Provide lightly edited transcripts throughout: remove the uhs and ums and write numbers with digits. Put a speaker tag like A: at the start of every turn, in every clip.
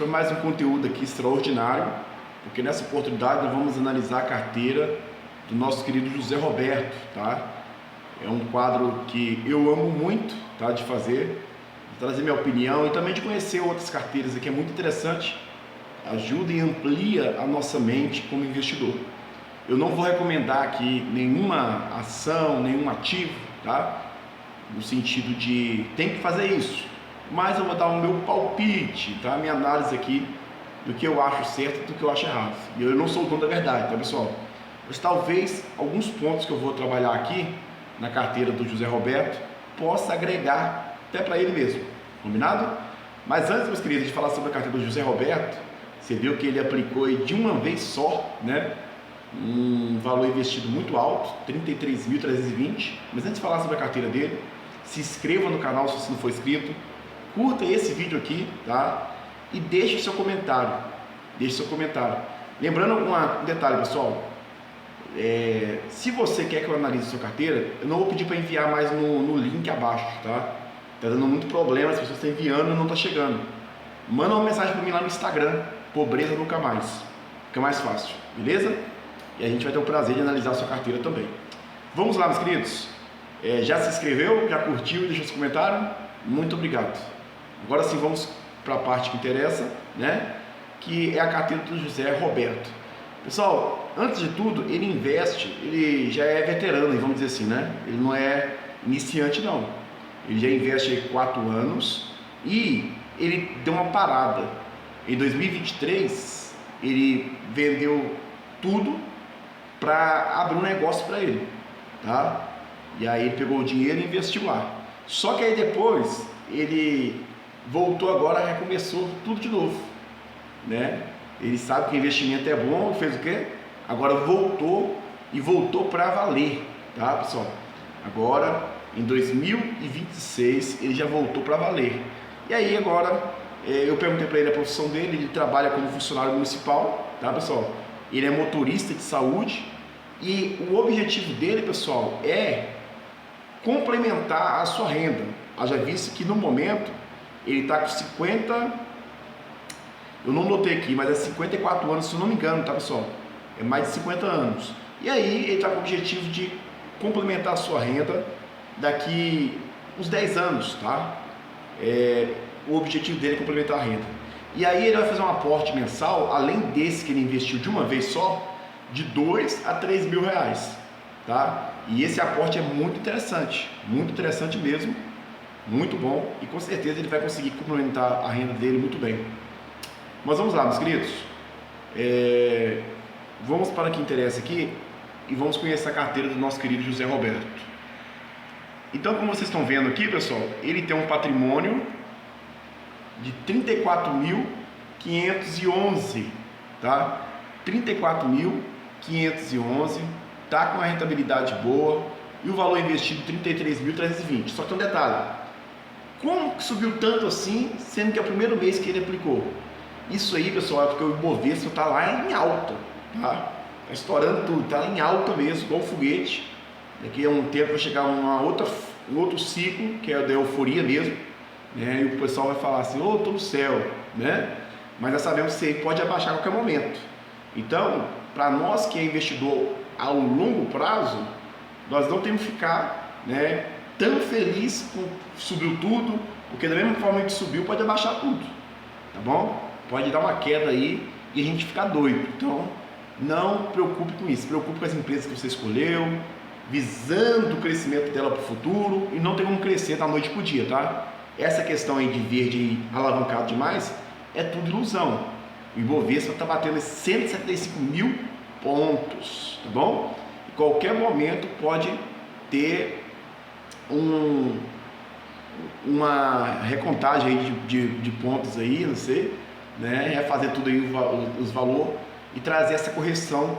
A: para mais um conteúdo aqui extraordinário, porque nessa oportunidade nós vamos analisar a carteira do nosso querido José Roberto, tá? É um quadro que eu amo muito, tá, de fazer, de trazer minha opinião e também de conhecer outras carteiras aqui, é muito interessante, ajuda e amplia a nossa mente como investidor. Eu não vou recomendar aqui nenhuma ação, nenhum ativo, tá? No sentido de tem que fazer isso, mas eu vou dar o meu palpite, tá? Minha análise aqui do que eu acho certo e do que eu acho errado. E eu não sou o dono da verdade, tá, pessoal? Mas talvez alguns pontos que eu vou trabalhar aqui na carteira do José Roberto possa agregar até para ele mesmo, combinado? Mas antes, meus queridos, de falar sobre a carteira do José Roberto, você viu que ele aplicou aí de uma vez só, né? Um valor investido muito alto, 33.320. Mas antes de falar sobre a carteira dele, se inscreva no canal se você não for inscrito, curta esse vídeo aqui, tá? E deixe seu comentário, Lembrando um detalhe, pessoal, se você quer que eu analise a sua carteira, eu não vou pedir para enviar mais no link abaixo, tá? Tá dando muito problema, as pessoas estão enviando e não tá chegando. Manda uma mensagem para mim lá no Instagram, Pobreza Nunca Mais, fica mais fácil, beleza? E a gente vai ter o prazer de analisar a sua carteira também. Vamos lá, meus queridos. Já se inscreveu? Já curtiu? Deixa seu comentário? Muito obrigado. Agora sim, vamos para a parte que interessa, né? Que é a carteira do José Roberto. Pessoal, antes de tudo, ele investe, ele já é veterano, vamos dizer assim, né? Ele não é iniciante, não. Ele já investe há 4 anos e ele deu uma parada. Em 2023, ele vendeu tudo para abrir um negócio para ele, tá? E aí ele pegou o dinheiro e investiu lá. Só que aí depois ele voltou agora, recomeçou tudo de novo, né? Ele sabe que investimento é bom, fez o quê? Agora voltou para valer, tá, pessoal? Agora em 2026 ele já voltou para valer. E aí agora eu perguntei para ele a profissão dele, ele trabalha como funcionário municipal, tá, pessoal? Ele é motorista de saúde e o objetivo dele, pessoal, é complementar a sua renda. Haja visto que no momento ele está com 50, eu não notei aqui, mas é 54 anos, se eu não me engano, tá, pessoal? É mais de 50 anos. E aí ele está com o objetivo de complementar a sua renda daqui uns 10 anos, tá? O objetivo dele é complementar a renda. E aí ele vai fazer um aporte mensal, além desse que ele investiu de uma vez só, de 2 a 3 mil reais, tá? E esse aporte é muito interessante mesmo, muito bom, e com certeza ele vai conseguir complementar a renda dele muito bem. Mas vamos lá, meus queridos, vamos para o que interessa aqui e vamos conhecer a carteira do nosso querido José Roberto. Então, como vocês estão vendo aqui, pessoal, ele tem um patrimônio de 34.511, tá? 34.511, tá com uma rentabilidade boa e o valor investido 33.320. Só que tem um detalhe: como que subiu tanto assim, sendo que é o primeiro mês que ele aplicou? Isso aí, pessoal, é porque o Ibovespa tá lá em alta, tá? Tá estourando tudo, tá em alta mesmo, igual um foguete. Daqui a um tempo vai chegar um outro ciclo, que é o da euforia mesmo, né? E o pessoal vai falar assim: tô no céu, né? Mas nós sabemos que pode abaixar a qualquer momento. Então, para nós que é investidor a longo prazo, nós não temos que ficar, né, tão feliz com subiu tudo, porque da mesma forma que subiu, pode abaixar tudo, tá bom? Pode dar uma queda aí e a gente ficar doido. Então, não preocupe com isso, preocupe com as empresas que você escolheu, visando o crescimento dela para o futuro, e não tem como crescer da noite para o dia, tá? Essa questão aí de verde alavancado demais é tudo ilusão. O Ibovespa está batendo 175 mil pontos, tá bom? Em qualquer momento pode ter uma recontagem aí de pontos aí, não sei, né? Refazer tudo aí os valores e trazer essa correção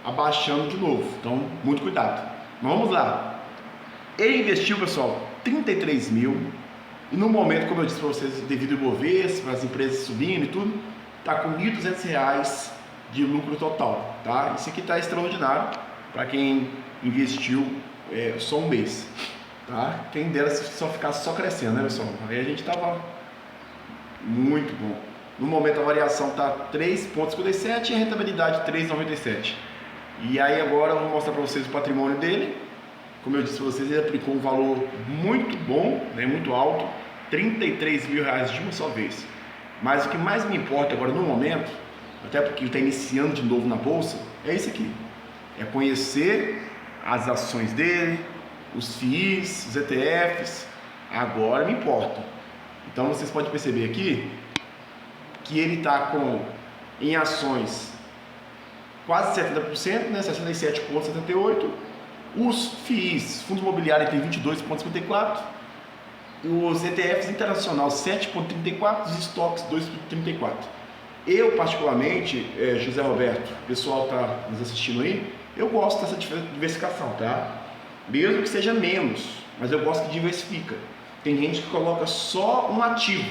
A: abaixando de novo. Então, muito cuidado. Mas vamos lá. Ele investiu, pessoal, 33 mil. E no momento, como eu disse para vocês, devido ao Ibovespa, as empresas subindo e tudo, está com R$ 1.200 de lucro total, tá? Isso aqui está extraordinário para quem investiu só um mês, tá? Quem dera se só ficasse só crescendo, né, pessoal? Aí a gente tava muito bom. No momento a variação está 3,57 e a rentabilidade 3,97. E aí agora eu vou mostrar para vocês o patrimônio dele. Como eu disse para vocês, ele aplicou um valor muito bom, né, muito alto, R$33 mil de uma só vez. Mas o que mais me importa agora no momento, até porque ele está iniciando de novo na bolsa, é isso aqui. É conhecer as ações dele, os FIIs, os ETFs. Agora me importa. Então vocês podem perceber aqui que ele está em ações quase 70%, né, 67,78%. Os FIIs, fundos imobiliários, tem 22,54%. Os ETFs internacionais, 7,34%. Os estoques, 2,34%. Eu, particularmente, José Roberto, o pessoal está nos assistindo aí, eu gosto dessa diversificação, tá? Mesmo que seja menos, mas eu gosto que diversifica. Tem gente que coloca só um ativo.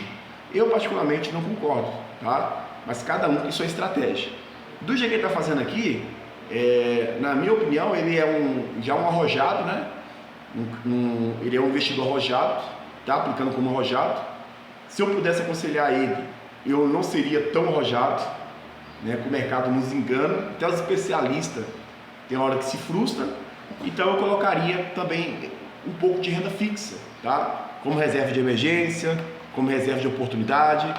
A: Eu, particularmente, não concordo, tá? Mas cada um tem sua estratégia. Do jeito que ele está fazendo aqui, na minha opinião, ele é já um arrojado, né? Ele é um investidor arrojado, tá? Aplicando como arrojado. Se eu pudesse aconselhar ele, eu não seria tão arrojado, né? Que o mercado nos engana, até os especialistas tem hora que se frustra. Então eu colocaria também um pouco de renda fixa, tá? Como reserva de emergência, como reserva de oportunidade.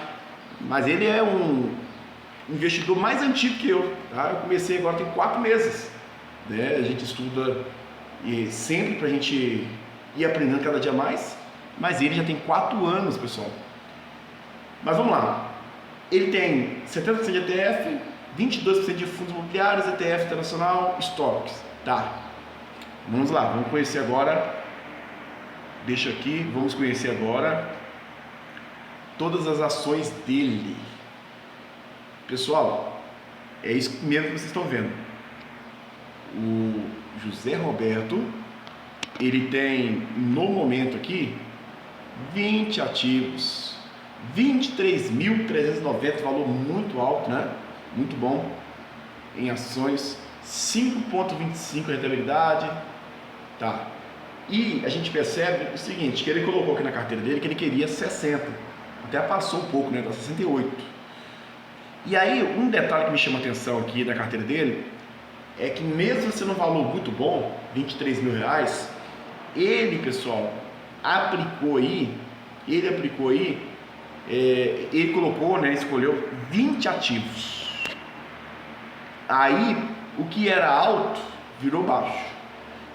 A: Mas ele é um investidor mais antigo que eu, tá? Eu comecei agora tem 4 meses, né? A gente estuda sempre para a gente ir aprendendo cada dia mais, mas ele já tem 4 anos, pessoal. Mas vamos lá, ele tem 70% de ETF, 22% de fundos imobiliários, ETF internacional, estoques, tá? Vamos lá, vamos conhecer agora, deixa aqui, vamos conhecer agora todas as ações dele. Pessoal, é isso mesmo que vocês estão vendo. O José Roberto, ele tem no momento aqui 20 ativos, 23.390, valor muito alto, né? Muito bom. Em ações, 5,25 rentabilidade, tá? E a gente percebe o seguinte, que ele colocou aqui na carteira dele que ele queria 60, até passou um pouco, né? Tá 68. E aí, um detalhe que me chama a atenção aqui da carteira dele é que mesmo sendo um valor muito bom, R$23 mil, ele, pessoal, ele colocou, né, escolheu 20 ativos. Aí, o que era alto virou baixo.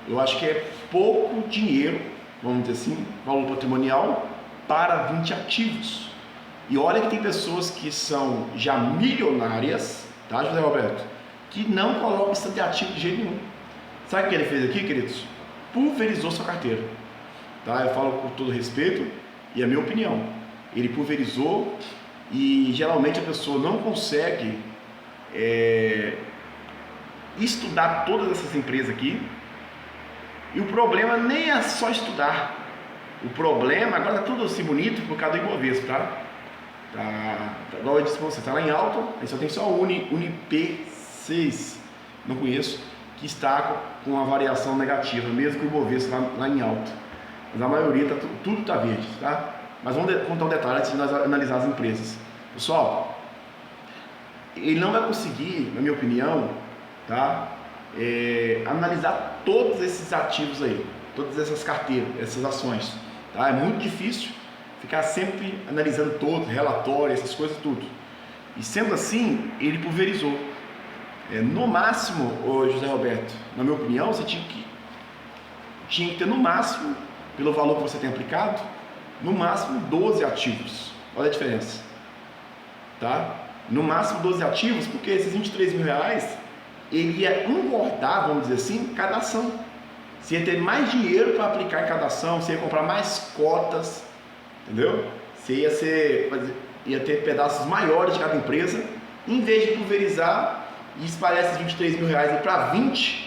A: Eu acho que é pouco dinheiro, vamos dizer assim, valor patrimonial para 20 ativos. E olha que tem pessoas que são já milionárias, tá, José Roberto, que não colocam esse de ativo de jeito nenhum. Sabe o que ele fez aqui, queridos? Pulverizou sua carteira, tá? Eu falo com todo respeito e a minha opinião. Ele pulverizou e geralmente a pessoa não consegue estudar todas essas empresas aqui. E o problema nem é só estudar. O problema, agora tá tudo assim bonito por causa do Ibovespa, tá? Igual eu disse pra você, tá lá em alta, aí só tem só o Unip6, não conheço, que está com uma variação negativa, mesmo que o Ibovespa lá em alta. Mas a maioria, tudo tá verde, tá? Mas vamos contar um detalhe antes de nós analisar as empresas. Pessoal, ele não vai conseguir, na minha opinião, tá? Analisar todos esses ativos aí, todas essas carteiras, essas ações, tá? É muito difícil ficar sempre analisando todos, relatório, essas coisas tudo. E sendo assim, ele pulverizou. No máximo, José Roberto, na minha opinião, você tinha que ter no máximo, pelo valor que você tem aplicado, no máximo 12 ativos. Olha a diferença, tá? No máximo 12 ativos, porque esses R$23 mil, ele ia engordar, vamos dizer assim, cada ação. Você ia ter mais dinheiro para aplicar em cada ação, você ia comprar mais cotas, entendeu? Você ia ter pedaços maiores de cada empresa, em vez de pulverizar e espalhar esses R$23 mil para 20,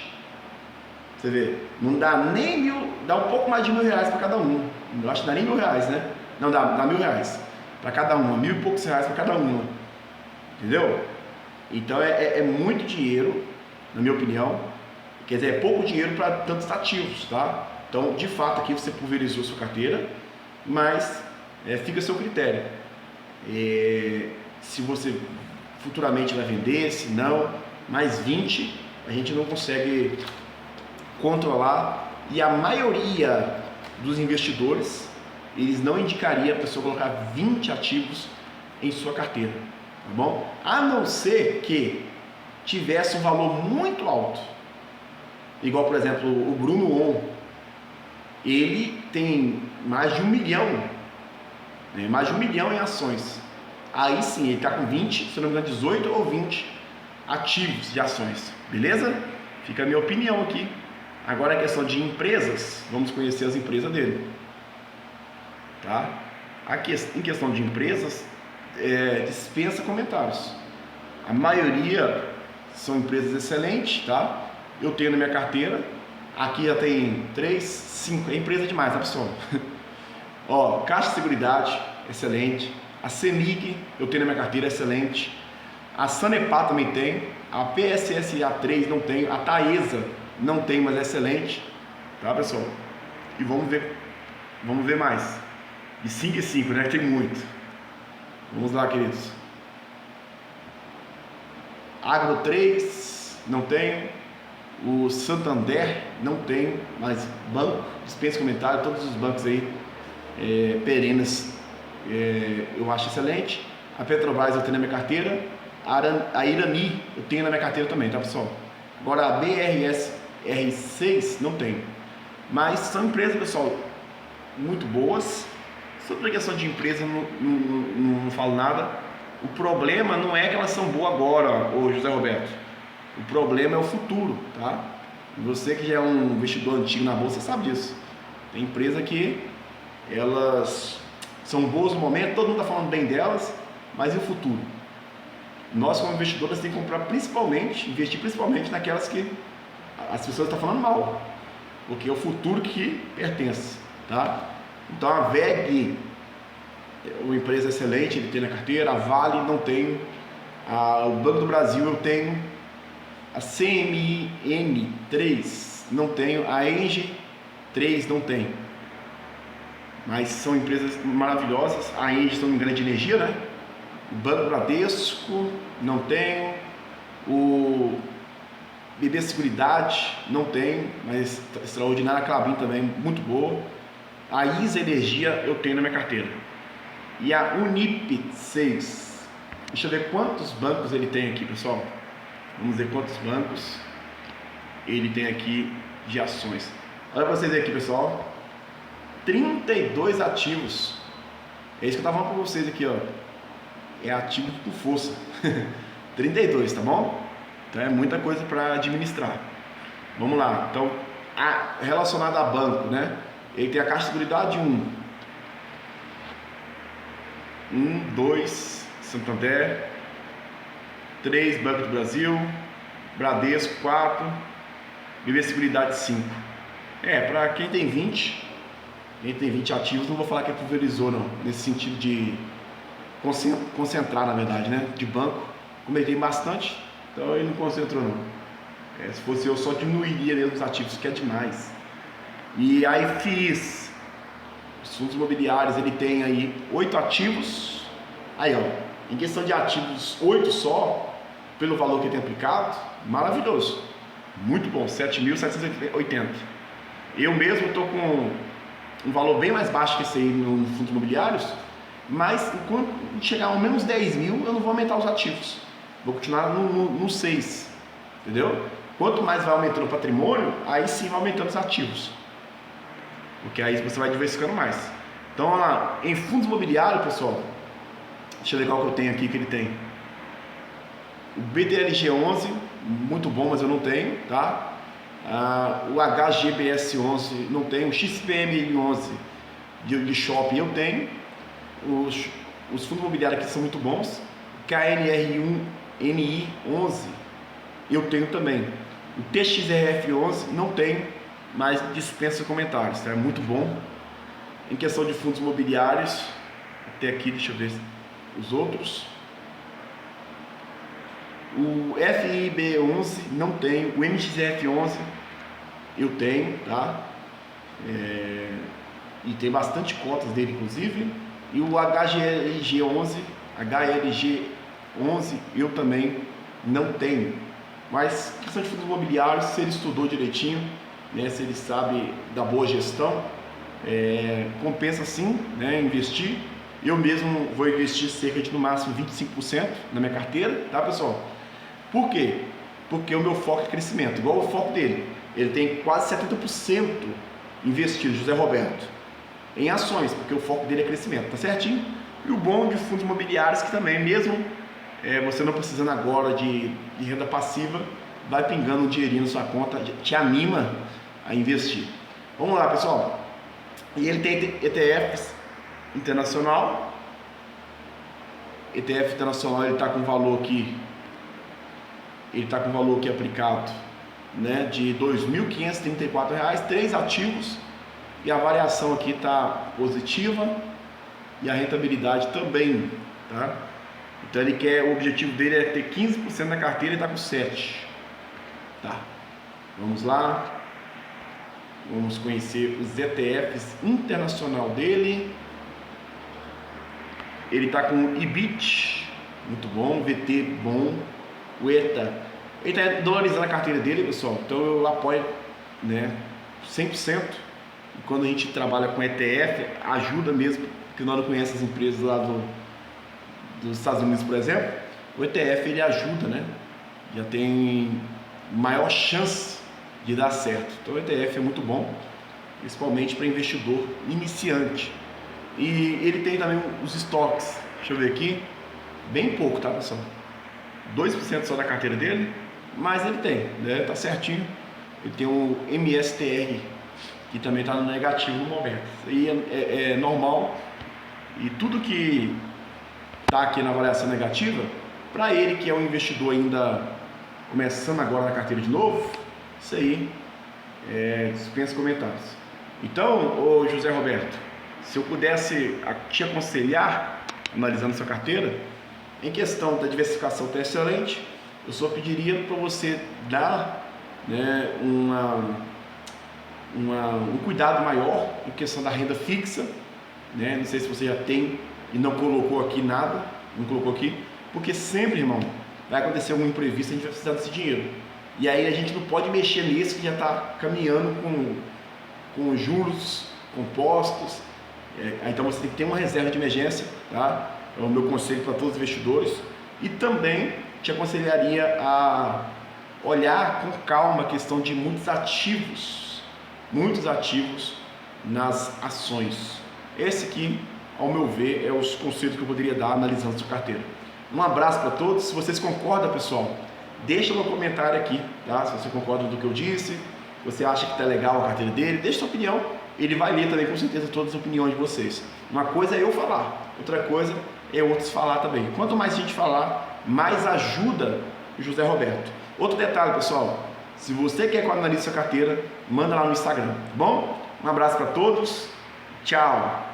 A: você vê, não dá nem mil, dá um pouco mais de R$1.000 para cada um. Eu acho que dá nem R$1.000, né? Não, dá R$1.000 para cada uma, R$1.000 e poucos para cada uma, entendeu? Então é muito dinheiro, na minha opinião, quer dizer, é pouco dinheiro para tantos ativos, tá? Então, de fato, aqui você pulverizou sua carteira, mas fica a seu critério. se você futuramente vai vender, se não, mais 20 a gente não consegue controlar, e a maioria dos investidores, eles não indicaria a pessoa colocar 20 ativos em sua carteira, tá bom? A não ser que tivesse um valor muito alto, igual por exemplo o Bruno On, ele tem mais de 1 milhão, né? Mais de 1 milhão em ações. Aí sim, ele está com 20, se não me engano 18 ou 20 ativos de ações, beleza? Fica a minha opinião aqui. Agora a questão de empresas, vamos conhecer as empresas dele, tá? Em questão de empresas, dispensa comentários. A maioria são empresas excelentes, tá? Eu tenho na minha carteira, aqui já tem 3, 5, é empresa demais, tá pessoal? Ó, Caixa de Seguridade, excelente. A CEMIG, eu tenho na minha carteira, excelente. A Sanepar também tem. A PSSA 3 não tem. A Taesa não tem, mas é excelente. Tá, pessoal? E vamos ver mais. De 5 em 5, né? Tem muito. Vamos lá, queridos. Agro 3, não tenho. O Santander, não tenho. Mas banco, dispensa comentário, todos os bancos aí, perenes, eu acho excelente. A Petrobras eu tenho na minha carteira. A Irani eu tenho na minha carteira também, tá, pessoal? Agora a BRSR6 não tenho. Mas são empresas, pessoal, muito boas. Sobre a questão de empresa, não falo nada. O problema não é que elas são boas agora, ô José Roberto. O problema é o futuro, tá? Você que já é um investidor antigo na bolsa sabe disso. Tem empresa que elas são boas no momento, todo mundo está falando bem delas, mas e o futuro? Nós como investidores temos que comprar investir principalmente naquelas que as pessoas estão falando mal, porque é o futuro que pertence, tá? Então a VEG, uma empresa excelente, ele tem na carteira. A Vale não tenho. O Banco do Brasil eu tenho. A CMN3 não tenho. A Engie 3 não tenho. Mas são empresas maravilhosas. A Engie, se não me engano, é de energia, né? O Banco Bradesco não tenho. O BB Seguridade não tenho, mas extraordinária. A Clabin também, muito boa. A ISA Energia eu tenho na minha carteira. E a Unip 6. Deixa eu ver quantos bancos ele tem aqui, pessoal. Vamos ver quantos bancos ele tem aqui de ações. Olha para vocês aqui, pessoal. 32 ativos. É isso que eu estava falando para vocês aqui, ó. É ativo com força. 32, tá bom? Então é muita coisa para administrar. Vamos lá. Então, relacionado a banco, né? Ele tem a Caixa de Seguridade 2, Santander, 3, Banco do Brasil, Bradesco 4, BB Seguridade 5. Para quem tem 20 ativos, não vou falar que pulverizou não, nesse sentido de concentrar, na verdade, né? De banco, como ele tem bastante, então ele não concentrou não. Se fosse eu, só diminuiria mesmo os ativos, que é demais. E aí fiz os fundos imobiliários, ele tem aí 8 ativos. Aí ó, em questão de ativos, 8 só, pelo valor que ele tem aplicado, maravilhoso, muito bom, 7.780. Eu mesmo estou com um valor bem mais baixo que esse aí no fundos imobiliários, mas enquanto chegar ao menos 10 mil, eu não vou aumentar os ativos, vou continuar no 6, entendeu? Quanto mais vai aumentando o patrimônio, aí sim vai aumentando os ativos, porque aí você vai diversificando mais. Então, olha lá, em fundos imobiliários, pessoal, deixa eu ver qual que eu tenho aqui que ele tem. O BDLG11, muito bom, mas eu não tenho, tá? O HGBS11 não tenho. O XPM11 de shopping eu tenho. Os fundos imobiliários aqui são muito bons. KNR1NI11 eu tenho também. O TXRF11 não tenho, mas dispensa comentários, tá? É muito bom. Em questão de fundos imobiliários, até aqui, deixa eu ver os outros. O FIB11 não tenho. O MXF11 eu tenho, tá? E tem bastante cotas dele, inclusive. E o HGLG11 HLG11 eu também não tenho. Mas questão de fundos imobiliários, se ele estudou direitinho, né, se ele sabe da boa gestão, compensa sim, né, investir. Eu mesmo vou investir cerca de no máximo 25% na minha carteira, tá pessoal? Por quê? Porque o meu foco é crescimento, igual o foco dele. Ele tem quase 70% investido, José Roberto, em ações, porque o foco dele é crescimento, tá certinho? E o bom de fundos imobiliários que também, mesmo você não precisando agora de renda passiva, vai pingando um dinheirinho na sua conta, te anima a investir. Vamos lá, pessoal. E ele tem ETFs internacional. ETF internacional, ele está com valor aqui. Ele está com valor aqui aplicado, né, de R$ 2.534, 3 ativos, e a variação aqui está positiva e a rentabilidade também, tá? Então o objetivo dele é ter 15% na carteira e está com 7, tá? Vamos lá, vamos conhecer os ETFs internacional dele. Ele está com IBIT, muito bom, VT bom, o ETA, ele está dolarizando a carteira dele, pessoal, então eu apoio, né, 100%. E quando a gente trabalha com ETF, ajuda mesmo, porque nós não conhecemos as empresas lá dos Estados Unidos, por exemplo. O ETF ele ajuda, né, já tem maior chance de dar certo. Então o ETF é muito bom, principalmente para investidor iniciante. E ele tem também os estoques, deixa eu ver aqui, bem pouco, tá pessoal? 2% só da carteira dele, mas ele tem, né? Tá certinho. Ele tem o MSTR, que também está no negativo no momento. E é normal. E tudo que está aqui na avaliação negativa, para ele que é um investidor ainda começando agora na carteira de novo, isso aí dispensa comentários. Então, ô José Roberto, se eu pudesse te aconselhar, analisando sua carteira, em questão da diversificação está excelente, eu só pediria para você dar, né, um cuidado maior em questão da renda fixa, né? Não sei se você já tem e não colocou aqui nada, não colocou aqui, porque sempre, irmão, vai acontecer algum imprevisto, a gente vai precisar desse dinheiro. E aí a gente não pode mexer nesse que já está caminhando com juros compostos. Então você tem que ter uma reserva de emergência, tá? É o meu conselho para todos os investidores. E também te aconselharia a olhar com calma a questão de muitos ativos nas ações. Esse aqui, ao meu ver, é os conselhos que eu poderia dar analisando a sua carteira. Um abraço para todos. Se vocês concordam, pessoal, deixa no comentário aqui, tá? Se você concorda do que eu disse, você acha que está legal a carteira dele, deixa sua opinião. Ele vai ler também com certeza todas as opiniões de vocês. Uma coisa é eu falar, outra coisa é outros falar também. Quanto mais gente falar, mais ajuda o José Roberto. Outro detalhe, pessoal, se você quer que eu analise sua carteira, manda lá no Instagram, tá bom? Um abraço para todos, tchau!